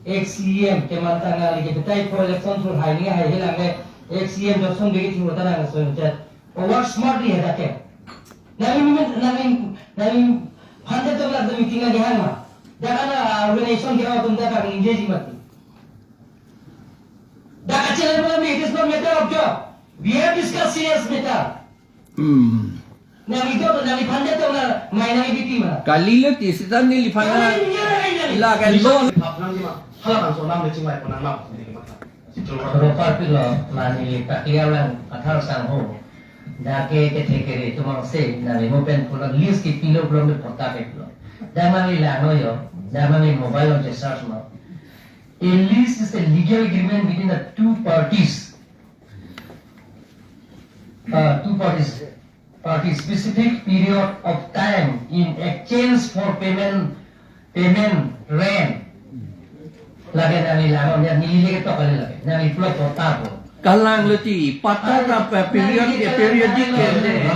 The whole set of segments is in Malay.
CEM ke mantanga lagi betai for election through hai ni hai hilang CEM job begi thi hota na so chat work smartly heda ke nami hande to la meeting ga dihan ma dakana organization ke autum da ka engage mati daka channel पर it is not matter of job we have discussed serious matter nami to nami hande to la mai nami biti ma kalilo ti sitan ni lifana ila kan lo halaman so nam le chimai ko nam ma Kalau parpilo mani pakiawan Kathar sang ho, dake ketekere tumang se nari mopen pulang list ki pilo belum berporta pelo. Damani lano yo, damani mobile on search mo. A lease is a legal agreement between the two parties. Parties specific period of time in exchange for payment rent. Lagi nami lama dia nilai itu kali lagi nami pulau kota tu. Kalang leti patah apa periodic kende.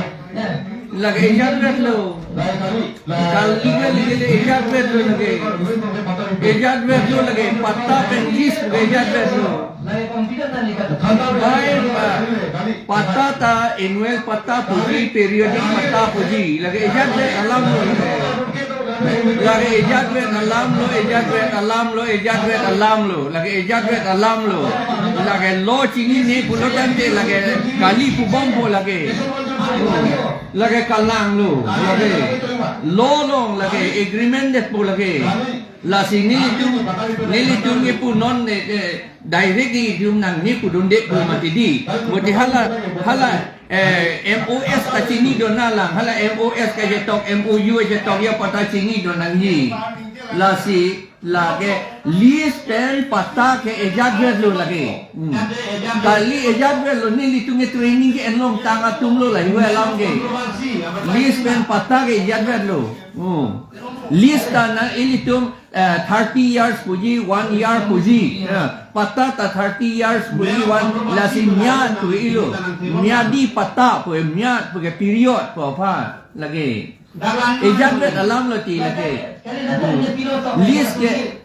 Lagi ejat lo. Kal legal ejat lo lagi. Ejat lo lagi patah penlis ejat lo. Lagi komputer nani kata. Patah ta annual patah puji periodic patah puji. Lagi ejat alam lo. Lagi ejat alam lo lagi ejat alam lo lagi lo cini ni pulotan te lagi kali pubompo lagi kalang lo lagi lo lagi agreement det pu lagi la sini tu ni pu non direct ni nang ni pu dunde pu mati di moti hala MOS ta cini dona lang hala MOS ka jetok MOU jetok ya pata cini dona ni la si lagi list pen pata ke ejat lo lagi kali ejat lo ni litung training ke enlong tanga tum lo la hiwa lam ke list pen pata ke ejat lo list ta na ilitum 30 years puji 1 year puji pata ta 30 years puji 1 la si nya tu ilo nya di pata pu nya pu ke period pu apa lagi ejat alam lo ti lagi list ke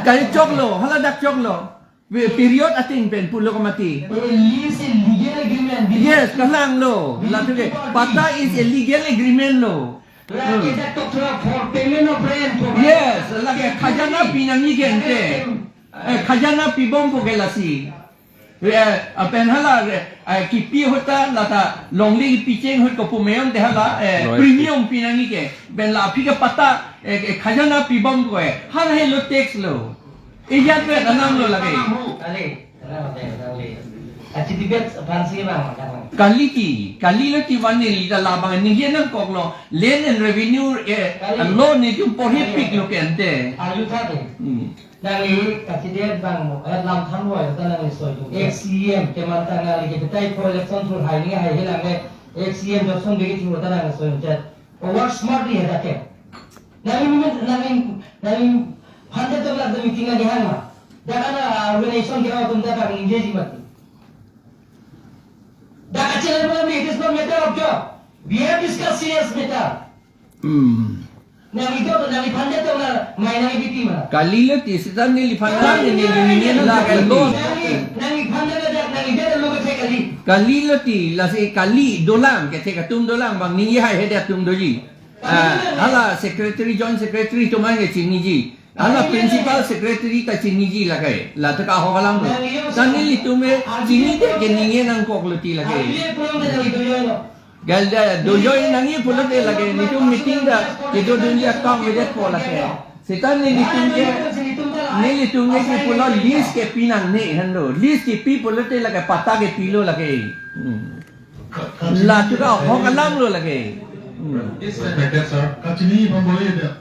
kali cok lo hala dak cok lo period ating pen pulo ko mati List legal agreement. yes kalang lo la tu ke pata is a legal agreement lo. Kita talk for payment of rent. Yes, lagi khajana pinangi gente. Khajana pibom po gelasi. Apen hala kipi hota lata longli picheng hot ko pumeon de hala premium pinangi ke ben la phi ke pata khajana pibom ko hala he lo tax lo. Ijat pe anam lo lagi. Aci dibet fancy bang macam. Kali lo ti wani lida labang ni hian kok lo land and revenue lo ni tu prohibit lo kente. Ayu tadi. Dari kasih dia bang, lam thamwa itu nang isoju. CEM kemantan lagi betai for election through hai ni hai hilang CEM job begi thi hota nang isoju chat. Work smartly heda ke. Nami hande to la meeting ga dihan ma. Dakana organization ke autum da ka engage mati. Daka channel पर it is not matter of job. We have discussed serious matter. Nami phande to la mai nami biti ma. Kali lo ti sitan ni lifana ni la kan lo. Nami phande ga nami de lo ke Kali lo ti la si kali dolang ke te katum dolang bang ni hai he tum doji. Hala secretary joint secretary to mai ke chini ji. Hala principal secretary ta chini ji la kai. La ta ka ho kalam lo. Tani li tume chini de ke ni nang kok lo ti la kai. Galda dojo nangi pulo de la kai ni tu meeting da ke do dunia kam vedet po la kai. Setan ni litung ke pulo list ke pinang ni hando. List ke pi pulo de la kai pata ke pilo la kai. La tu ka ho kalam lo la kai. Yes, sir. Kachini pamboleh dia.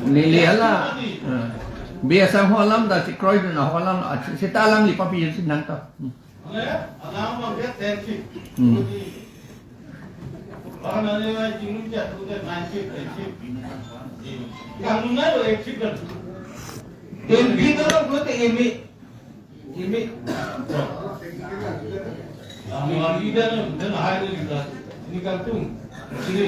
Nili ala. Biasa holam dah si kroy na holam sita lang li papi sin nang to. Orang ada yang jatuh tu kan 90. Yang mana tu 80 kan? MB tu lah gue tu MB. Yang leader dan high leader ini kartung. Ini.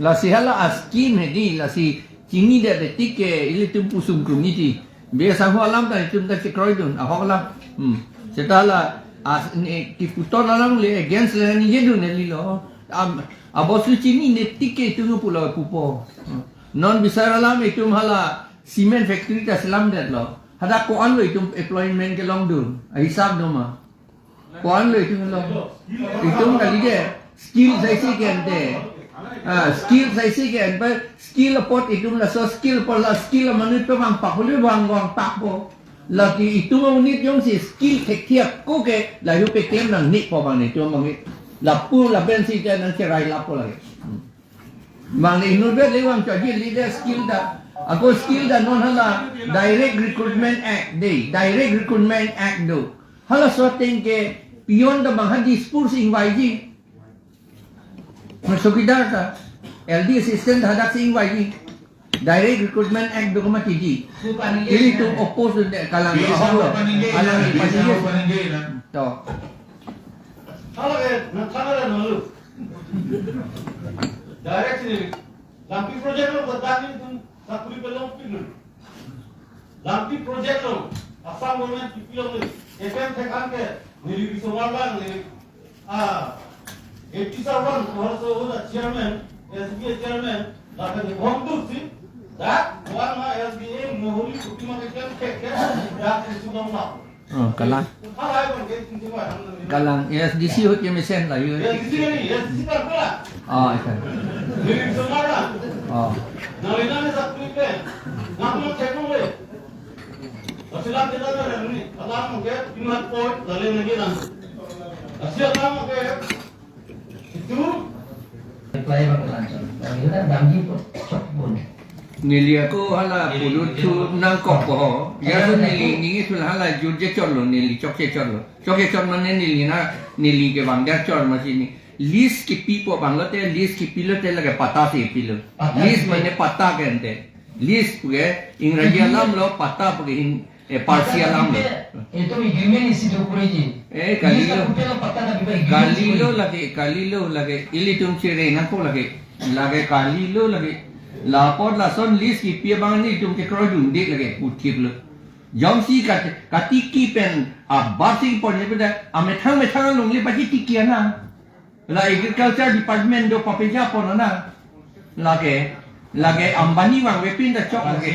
La si hala askin hedi la si cini dia detik ke ili tum pusum community. Biasa ho alam dah tum dah cekroi dun. Ahok lah. Setelah as ni kiputon alam le against le ni je dun li lo. Abosu cini netik ke tu pulau pupo. Non bisa alam itu hala cement factory ta selam dat lo. Hada ko an lo itu employment ke long dun. Hisab no ma. Ko an lo itu lo. Itu kali dia skill saya si kente. Skill saya si kente. Skill pot itu lah so skill pot lah skill manut pe bang pak boleh bang pak po. Lagi itu mau nit yang si skill tiap ko ke lah yu pe tem nang nit po bang itu bang lapu la ben si nang cerai lapu lagi. Bang ini bet lewang jadi leader skill dah. Aku skill dah non hala direct recruitment act day. Direct recruitment act do. Hala suating ke pion dah bang hadis pur sing YG. Masukidar ta. LD assistant hadak sing YG. Direct recruitment act do kama tiji. Ini tu oppose de kalang Allah. Alang ni pasal. To. Kalau nak kamera nolu. Direct ni. Lampi project lo bertani tu. Sakuri belum pinun. Lampi project lo. Asal moment pilih ni. FM tekan ke. Nili bisomalan ni. 87 harus chairman. SBA chairman. Lakukan kontur sih. Dah. Bukan mah SBA mohori kuti mah ke. Dah sudah mau. Kalang. Kalang SDC hot yang mesen lah. SDC ni. SDC tak pula. Ikan. Nili bisomalan. Nalina ni satu ikan, nak mau cek dulu. Asilam kita ada ni, alam mungkin ingat point, lalu lagi nang. Asilam mungkin itu. Apply bang lancar. Ini kan damji pun cok pun. Nili aku hala pulut tu nangkok boh. Ya tu nili tu hala jurje cor lo nili cok cor lo. Cok cor mana nili na nili ke bangga cor masih ni. List ki pipo banglote list ki pilote lage pata si pilo. List mana pata kente. List puge English alam lo pata puge in Parsi alam lo. Itu human isi dokure ji. Kalilo lage ili tum cire nako lage kalilo lage lapor la son list ki pia bang ni tum ke krojun dik lage utip lo. Jom si katiki pen basing pon ni pada amethang lungli pagi tiki ana. La agriculture department do papeja pon na lage ambani wang wepin da chok lage